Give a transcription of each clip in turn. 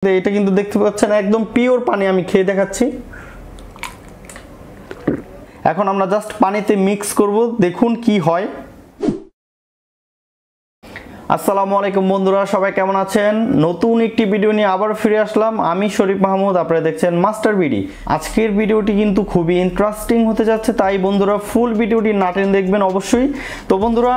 এটা কিন্তু দেখতে পাচ্ছেন একদম পিওর পানি, আমি খেয়ে দেখাচ্ছি। এখন আমরা জাস্ট পানিতে মিক্স করব, দেখুন কি হয়। আসসালামু আলাইকুম বন্ধুরা, সবাই কেমন আছেন? নতুন একটি ভিডিও নিয়ে আবার ফিরে আসলাম। আমি শরীফ মাহমুদ, আপনারা দেখছেন মাস্টার বিডি। আজকের ভিডিওটি কিন্তু খুবই ইন্টারেস্টিং হতে যাচ্ছে, তাই বন্ধুরা ফুল ভিডিওটি না টেনে দেখবেন অবশ্যই। তো বন্ধুরা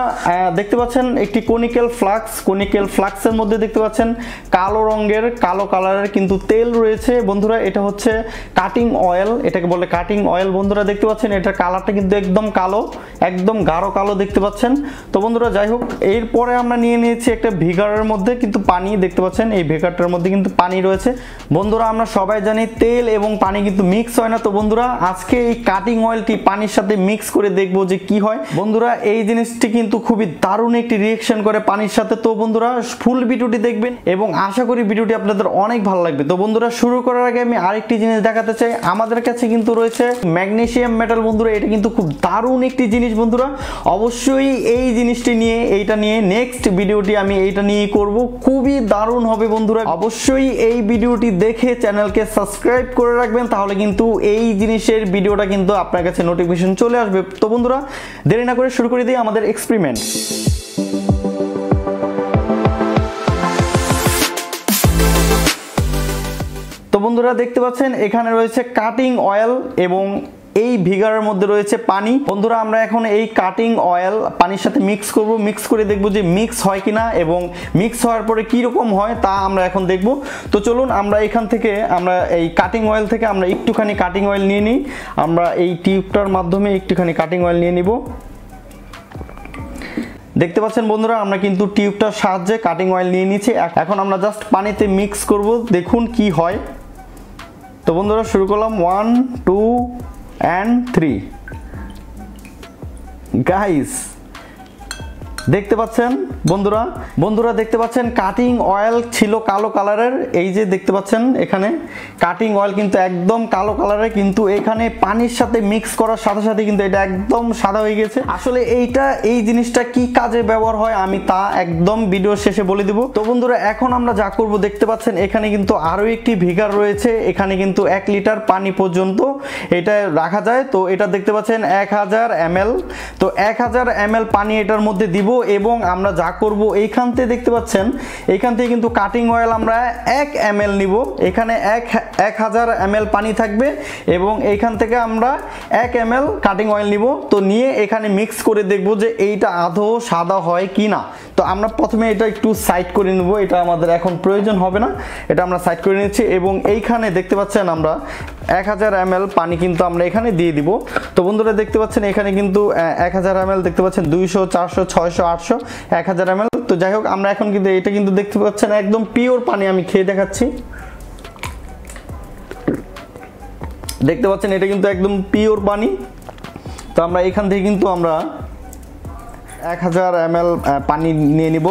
দেখতে পাচ্ছেন একটি কনিক্যাল ফ্লাক্সের মধ্যে দেখতে পাচ্ছেন কালো রঙের, কালো কালারের কিন্তু তেল রয়েছে বন্ধুরা। এটা হচ্ছে কাটিং অয়েল, এটাকে বলে কাটিং অয়েল বন্ধুরা। দেখতে পাচ্ছেন এটার কালারটা কিন্তু একদম কালো, একদম গাঢ় কালো দেখতে পাচ্ছেন। তো বন্ধুরা যাই হোক, এরপরে আমরা নিয়ে নিয়েছি একটা ভিগারের মধ্যে কিন্তু পানি, দেখতে পাচ্ছেন এই ভিগারটার মধ্যে কিন্তু পানি রয়েছে বন্ধুরা। আমরা সবাই জানি তেল এবং পানি কিন্তু মিক্স হয় না। তো বন্ধুরা আজকে এই কাটিং অয়েলটি পানির সাথে মিক্স করে দেখবো যে কি হয় বন্ধুরা। এই জিনিসটি কিন্তু খুবই দারুণ একটি রিঅ্যাকশন করে পানির সাথে। তো বন্ধুরা ফুল ভিডিওটি দেখবেন এবং আশা করি ভিডিওটি আপনাদের অনেক ভালো লাগবে। তো বন্ধুরা শুরু করার আগে আমি আরেকটি জিনিস দেখাতে চাই। আমাদের কাছে কিন্তু রয়েছে ম্যাগনেসিয়াম মেটাল বন্ধুরা। এটা কিন্তু খুব দারুণ একটি জিনিস বন্ধুরা। অবশ্যই এই জিনিসটি নিয়ে, এইটা নিয়ে নেক্সট ভিডিওটি আমি এইটা নিয়ে করব, খুবই দারুণ হবে বন্ধুরা। অবশ্যই এই ভিডিওটি দেখে চ্যানেলকে সাবস্ক্রাইব করে রাখবেন, তাহলে কিন্তু এই জিনিসের ভিডিওটা কিন্তু আপনার কাছে নোটিফিকেশন চলে আসবে। তো বন্ধুরা দেরি না করে শুরু করে দিই আমাদের এক্সপেরিমেন্ট। তো বন্ধুরা দেখতে পাচ্ছেন এখানে রয়েছে কাটিং অয়েল এবং এই ভিগারের মধ্যে রয়েছে পানি বন্ধুরা। আমরা এখন এই কাটিং অয়েল পানির সাথে মিক্স করব, মিক্স করে দেখব যে মিক্স হয় কিনা এবং মিক্স হওয়ার পরে কি রকম হয় তা আমরা এখন দেখব। তো চলুন আমরা এখান থেকে, আমরা এই কাটিং অয়েল থেকে আমরা একটুখানি কাটিং অয়েল নিয়ে নিই। আমরা এই টিউবটার মাধ্যমে একটুখানি কাটিং অয়েল নিয়ে নিব। দেখতে পাচ্ছেন বন্ধুরা আমরা কিন্তু টিউবটার সাহায্যে কাটিং অয়েল নিয়ে নিয়েছি। এখন আমরা জাস্ট পানিতে মিক্স করব, দেখুন কি হয়। তো বন্ধুরা শুরু করলাম, 1 2 and 3 গাইস। দেখতে পাচ্ছেন বন্ধুরা দেখতে পাচ্ছেন কাটিং অয়েল ছিল কালো কালারের। এই যে দেখতে পাচ্ছেন এখানে কাটিং অয়েল কিন্তু একদম কালো কালারের, কিন্তু এখানে পানির সাথে মিক্স করার সাথে সাথে কিন্তু এটা একদম সাদা হয়ে গেছে। আসলে এই জিনিসটা কি কাজে ব্যবহার হয় আমি তা একদম ভিডিও শেষে বলে দিব। তো বন্ধুরা এখন আমরা যা করব, দেখতে পাচ্ছেন এখানে কিন্তু আরো একটি ভিগার রয়েছে। এখানে কিন্তু 1 লিটার পানি পর্যন্ত এটা রাখা যায়। তো এটা দেখতে পাচ্ছেন 1000 ml। তো 1000 ml পানি এটার মধ্যে দিব এবং আমরা যা করব, এইখান থেকে দেখতে পাচ্ছেন এইখান থেকে কিন্তু কাটিং অয়েল আমরা 1 ml নিব। এখানে 1000 ml পানি থাকবে এবং এইখান থেকে আমরা 1 ml কাটিং অয়েল নিব। তো নিয়ে এখানে মিক্স করে দেখব যে এইটা আদৌ সাদা হয় কি না। তো আমরা প্রথমে এটা একটু সাইড করে নেব, এটা আমাদের এখন প্রয়োজন হবে না, এটা আমরা সাইড করে নিচ্ছি। এবং এইখানে দেখতে পাচ্ছেন আমরা 1000 ml পানি কিন্তু আমরা এখানে দিয়ে দিব। তো বন্ধুরা দেখতে পাচ্ছেন এখানে কিন্তু 1000 ml দেখতে পাচ্ছেন 200 400 600 800 1000 ml। তো যাই হোক আমরা এখন কিন্তু এটা কিন্তু দেখতে পাচ্ছেন একদম পিওর পানি, আমি খেয়ে দেখাচ্ছি। দেখতে পাচ্ছেন এটা কিন্তু একদম পিওর পানি। তো আমরা এখান থেকে কিন্তু আমরা 1000 ml পানি নিয়ে নিব।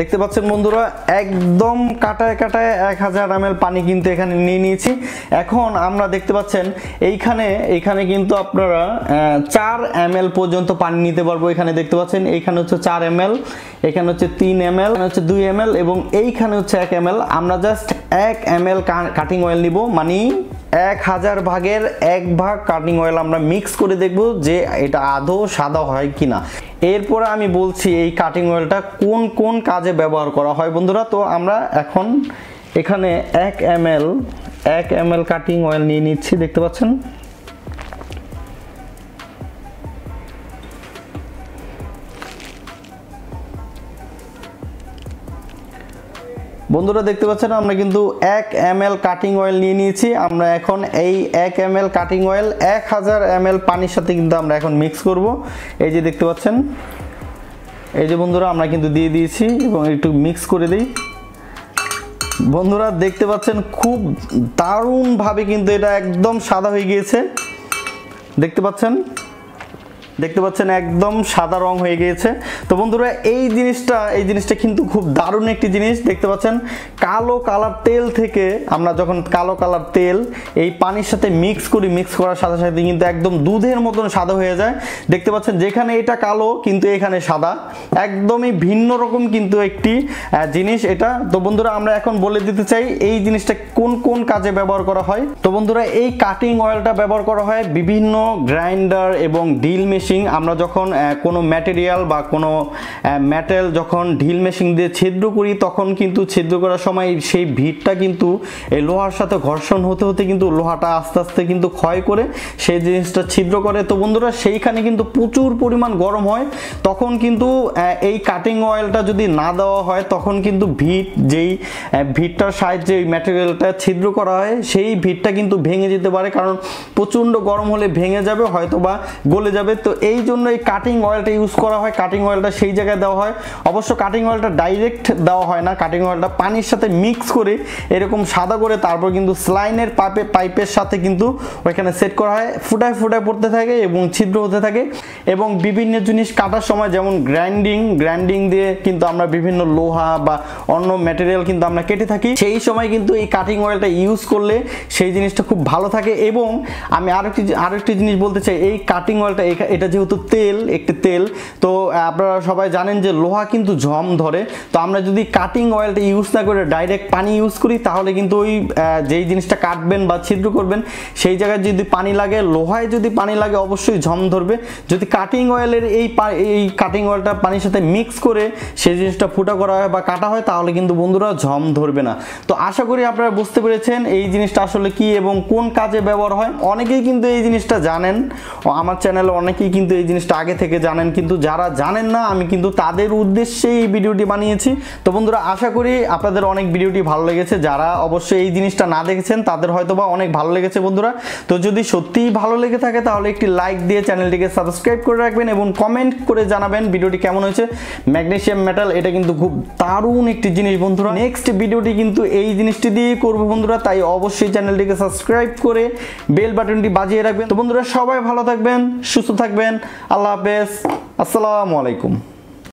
দেখতে পাচ্ছেন বন্ধুরা একদম কাটায় কাটায় 1000 ml পানি কিন্তু এখানে নিয়ে নিয়েছি। এখন আমরা দেখতে পাচ্ছেন এইখানে কিন্তু আপনারা 4 ml পর্যন্ত পানি নিতে পারবো। এখানে দেখতে পাচ্ছেন এইখানে হচ্ছে 4 ml, এখানে হচ্ছে 3 ml, এখানে হচ্ছে 2 ml এবং এইখানে হচ্ছে 1 ml। আমরা জাস্ট 1 ml কাটিং অয়েল নিব, মানে 1000 ভাগের 1 ভাগ কাটিং অয়েল আমরা মিক্স করে দেখব যে এটা আদৌ সাদা হয় কিনা। এরপরে আমি বলছি এই কাটিং অয়েলটা কোন কোন কাজে ব্যবহার করা হয় বন্ধুরা। তো আমরা এখন এখানে 1 ml কাটিং অয়েল নিয়ে নিচ্ছি, দেখতে পাচ্ছেন। বন্ধুরা দেখতে পাচ্ছেন আমরা কিন্তু 1 ml কাটিং অয়েল নিয়ে নিয়েছি। আমরা এখন এই 1 ml কাটিং অয়েল 1000 ml পানির সাথে কিন্তু আমরা এখন মিক্স করব। এই যে দেখতে পাচ্ছেন, এই যে বন্ধুরা আমরা কিন্তু দিয়ে দিয়েছি এবং একটু মিক্স করে দিই। বন্ধুরা দেখতে পাচ্ছেন খুব দারুণ ভাবে কিন্তু এটা একদম সাদা হয়ে গিয়েছে, দেখতে পাচ্ছেন। দেখতে পাচ্ছেন একদম সাদা রং হয়ে গিয়েছে। তো বন্ধুরা এই জিনিসটা কিন্তু খুব দারুণ একটি জিনিস। দেখতে পাচ্ছেন কালো কালার তেল থেকে আমরা যখন কালো কালার তেল এই পানির সাথে মিক্স করার সাথে সাথে কিন্তু একদম দুধের মতন সাদা হয়ে যায়। দেখতে পাচ্ছেন যেখানে এটা কালো কিন্তু এখানে সাদা, একদমই ভিন্ন রকম কিন্তু একটি জিনিস এটা। তো বন্ধুরা আমরা এখন বলে দিতে চাই এই জিনিসটা কোন কোন কাজে ব্যবহার করা হয়। তো বন্ধুরা এই কাটিং অয়েলটা ব্যবহার করা হয় বিভিন্ন গ্রাইন্ডার এবং ড্রিল মেশিন। আমরা যখন কোনো ম্যাটেরিয়াল বা কোনো মেটাল যখন ড্রিল মেশিন দিয়ে ছিদ্র করি তখন কিন্তু ছিদ্র করার সময় সেই ভিটটা কিন্তু এই লোহার সাথে ঘর্ষণ হতে হতে কিন্তু লোহাটা আস্তে আস্তে কিন্তু ক্ষয় করে সেই জিনিসটা ছিদ্র করে। তো বন্ধুরা সেইখানে কিন্তু প্রচুর পরিমাণ গরম হয়, তখন কিন্তু এই কাটিং অয়েলটা যদি না দেওয়া হয় তখন কিন্তু যেই ভিটটার সাহায্যে এই ম্যাটেরিয়ালটা ছিদ্র করা হয় সেই ভিটটা কিন্তু ভেঙে যেতে পারে, কারণ প্রচণ্ড গরম হলে ভেঙে যাবে হয়তো বা গলে যাবে। তো এই জন্য এই কাটিং অয়েলটা ইউজ করা হয়, কাটিং অয়েলটা সেই জায়গায় দেওয়া হয়। অবশ্য কাটিং অয়েলটা ডাইরেক্ট দেওয়া হয় না, কাটিং অয়েলটা পানির সাথে মিক্স করে এরকম সাদা করে তারপর কিন্তু স্লাইনের পাইপের সাথে কিন্তু ওইখানে সেট করা হয়, ফুটায় পড়তে থাকে এবং ছিদ্র হতে থাকে। এবং বিভিন্ন জিনিস কাটার সময় যেমন গ্রাইন্ডিং দিয়ে কিন্তু আমরা বিভিন্ন লোহা বা অন্য ম্যাটেরিয়াল কিন্তু আমরা কেটে থাকি, সেই সময় কিন্তু এই কাটিং অয়েলটা ইউজ করলে সেই জিনিসটা খুব ভালো থাকে। এবং আমি আরেকটি জিনিস বলতে চাই, এই কাটিং অয়েলটা এটা যেহেতু একটি তেল, তো আপনারা সবাই জানেন যে লোহা কিন্তু জং ধরে। তো আমরা যদি কাটিং অয়েলটা ইউজ না করে ডাইরেক্ট পানি ইউজ করি তাহলে কিন্তু ওই যেই জিনিসটা কাটবেন বা ছিদ্র করবেন সেই জায়গায় যদি পানি লাগে, লোহায় যদি পানি লাগে অবশ্যই জং ধরবে। যদি কাটিং অয়েলের এই কাটিং অয়েলটা পানির সাথে মিক্স করে সেই জিনিসটা ফুটা করা হয় বা কাটা হয় তাহলে কিন্তু বন্ধুরা জং ধরবে না। তো আশা করি আপনারা বুঝতে পেরেছেন এই জিনিসটা আসলে কি এবং কোন কাজে ব্যবহার হয়। অনেকেই কিন্তু এই জিনিসটা জানেন, আমার চ্যানেলে অনেকেই কিন্তু এই জিনিসটা আগে থেকে জানেন, কিন্তু যারা জানেন না আমি কিন্তু তাদের উদ্দেশ্যে এই ভিডিওটি বানিয়েছি। তো বন্ধুরা আশা করি আপনাদের অনেক ভিডিওটি ভালো লেগেছে, যারা অবশ্যই এই জিনিসটা না দেখেছেন তাদের হয়তোবা অনেক ভালো লেগেছে বন্ধুরা। তো যদি সত্যিই ভালো লেগে থাকে তাহলে একটি লাইক দিয়ে চ্যানেলটিকে সাবস্ক্রাইব করে রাখবেন এবং কমেন্ট করে জানাবেন ভিডিওটি কেমন হয়েছে। ম্যাগনেসিয়াম মেটাল এটা কিন্তু খুব দারুণ একটি জিনিস বন্ধুরা। নেক্সট ভিডিওটি কিন্তু এই জিনিসটি দিয়ে করবো বন্ধুরা, তাই অবশ্যই চ্যানেলটিকে সাবস্ক্রাইব করে বেল বাটনটি বাজিয়ে রাখবেন। তো বন্ধুরা সবাই ভালো থাকবেন, সুস্থ থাকবেন, আল্লাহ হাফেজ, আসসালামু আলাইকুম।